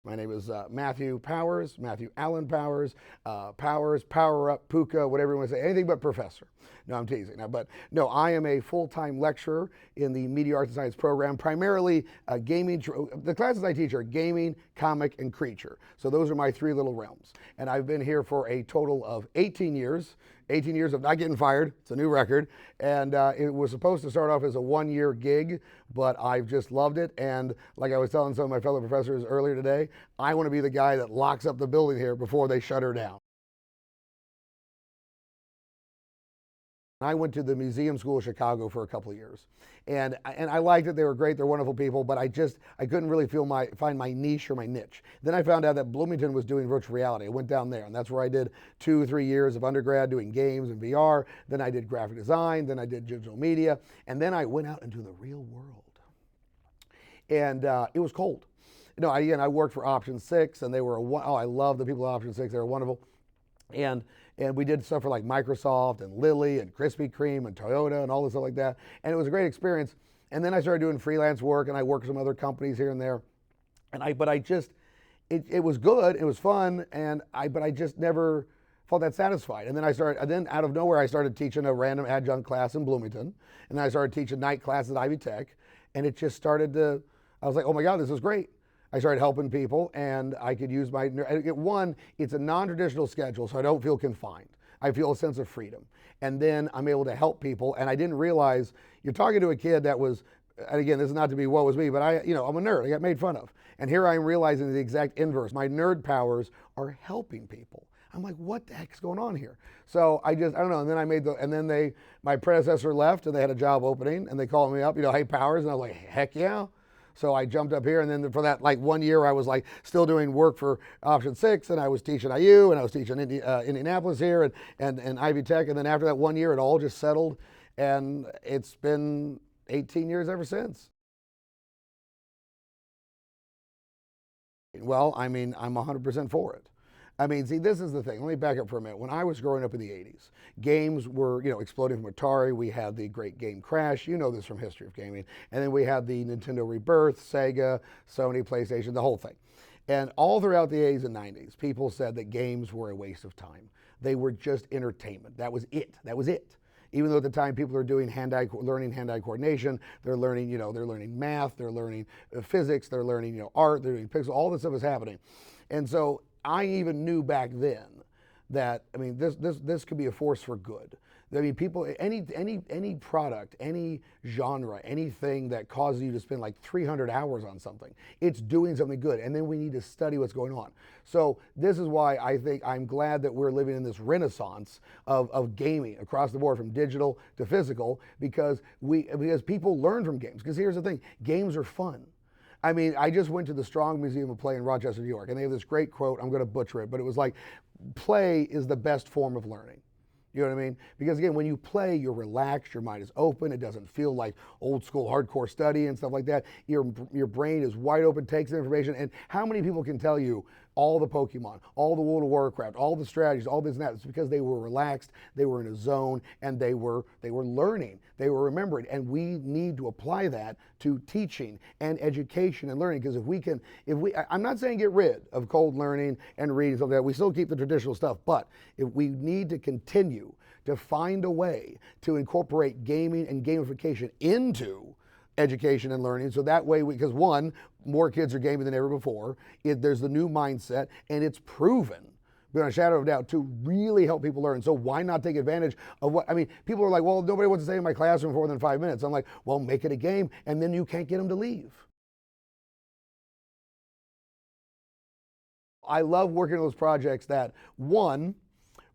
My name is Mathew Powers, Mathew Allen Powers, Powers, Power Up, Puka, whatever you want to say, anything but professor. No, I'm teasing. Now, but no, I am a full-time lecturer in the Media Arts and Science program, primarily gaming. The classes I teach are gaming, comic, and creature. So those are my three little realms. And I've been here for a total of 18 years. 18 years of not getting fired. It's a new record. And it was supposed to start off as a one-year gig, but I've just loved it. And like I was telling some of my fellow professors earlier today, I want to be the guy that locks up the building here before they shut her down. I went to the Museum School of Chicago for a couple of years, and I liked it. They were great. They're wonderful people, but I couldn't really find my niche or my niche. Then I found out that Bloomington was doing virtual reality. I went down there, and that's where I did 2-3 years of undergrad doing games and VR. Then I did graphic design. Then I did digital media, and then I went out into the real world, and it was cold. I worked for Option 6, and they were I love the people at Option 6. They were wonderful. And we did stuff for like Microsoft and Lilly and Krispy Kreme and Toyota and all this stuff like that. And it was a great experience. And then I started doing freelance work, and I worked with some other companies here and there. It was good, it was fun, but I just never felt that satisfied. And then out of nowhere, I started teaching a random adjunct class in Bloomington. And then I started teaching night classes at Ivy Tech. And it just I was like, oh my God, this is great. I started helping people, and I could use it's a non-traditional schedule, so I don't feel confined. I feel a sense of freedom. And then I'm able to help people, and I didn't realize, you're talking to a kid that was, and again, this is not to be woe is me, but I'm a nerd. I got made fun of. And here I am realizing the exact inverse. My nerd powers are helping people. I'm like, what the heck is going on here? So I don't know. And then my predecessor left, and they had a job opening, and they called me up, hey, Powers, and I was like, heck yeah. So I jumped up here, and then for that 1 year, I was still doing work for Option 6, and I was teaching IU, and I was teaching Indianapolis here, and Ivy Tech. And then after that 1 year, it all just settled, and it's been 18 years ever since. Well, I'm 100% for it. See, this is the thing. Let me back up for a minute. When I was growing up in the 80s, games were, exploding from Atari. We had the great game Crash. You know this from history of gaming. And then we had the Nintendo Rebirth, Sega, Sony, PlayStation, the whole thing. And all throughout the 80s and 90s, people said that games were a waste of time. They were just entertainment. That was it. That was it. Even though at the time people are doing learning hand-eye coordination, they're learning, they're learning math, they're learning physics, they're learning, art, they're doing pixel, all this stuff is happening. And so I even knew back then that this could be a force for good. People, any product, any genre, anything that causes you to spend 300 hours on something, it's doing something good. And then we need to study what's going on. So this is why I'm glad that we're living in this renaissance of gaming across the board, from digital to physical, because people learn from games. Because here's the thing, games are fun. I just went to the Strong Museum of Play in Rochester, New York, and they have this great quote. I'm going to butcher it, but it was play is the best form of learning. You know what I mean? Because again, when you play, you're relaxed, your mind is open, it doesn't feel like old school hardcore study and stuff like that. Your brain is wide open, takes in information. And how many people can tell you all the Pokemon, all the World of Warcraft, all the strategies, all this and that? It's because they were relaxed, they were in a zone, and they were learning, they were remembering. And we need to apply that to teaching and education and learning. Because I'm not saying get rid of cold learning and reading, stuff like that. We still keep the traditional stuff, but if we need to continue to find a way to incorporate gaming and gamification into education and learning, so that way, because one, more kids are gaming than ever before. There's the new mindset, and it's proven, beyond a shadow of a doubt, to really help people learn. So why not take advantage of people are like, well, nobody wants to stay in my classroom for more than 5 minutes. I'm like, well, make it a game, and then you can't get them to leave. I love working on those projects that, one,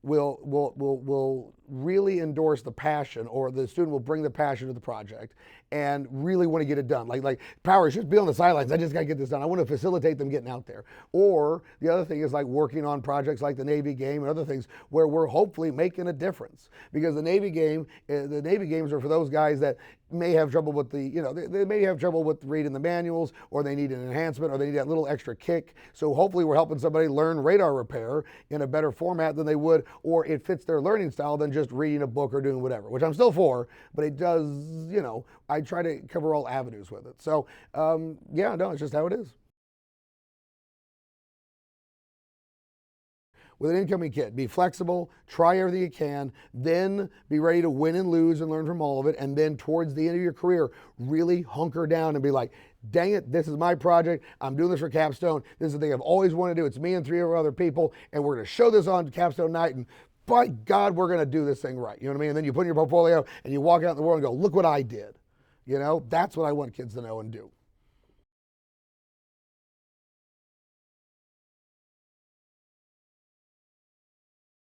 will really endorse the passion, or the student will bring the passion to the project and really want to get it done. Like Powers, just be on the sidelines. I just got to get this done. I want to facilitate them getting out there. Or the other thing is working on projects like the Navy game and other things where we're hopefully making a difference. Because the Navy games are for those guys that may have trouble with they may have trouble with reading the manuals, or they need an enhancement, or they need that little extra kick. So hopefully we're helping somebody learn radar repair in a better format than they would, or it fits their learning style than just reading a book or doing whatever, which I'm still for, but it does, I try to cover all avenues with it. So, yeah, no, it's just how it is. with an incoming kid. Be flexible, try everything you can, then be ready to win and lose and learn from all of it. And then towards the end of your career, really hunker down and be like, dang it, this is my project. I'm doing this for Capstone. This is the thing I've always wanted to do. It's me and 3 other people, and we're going to show this on Capstone night. And by God, we're going to do this thing right. You know what I mean? And then you put in your portfolio and you walk out in the world and go, look what I did. You know, that's what I want kids to know and do.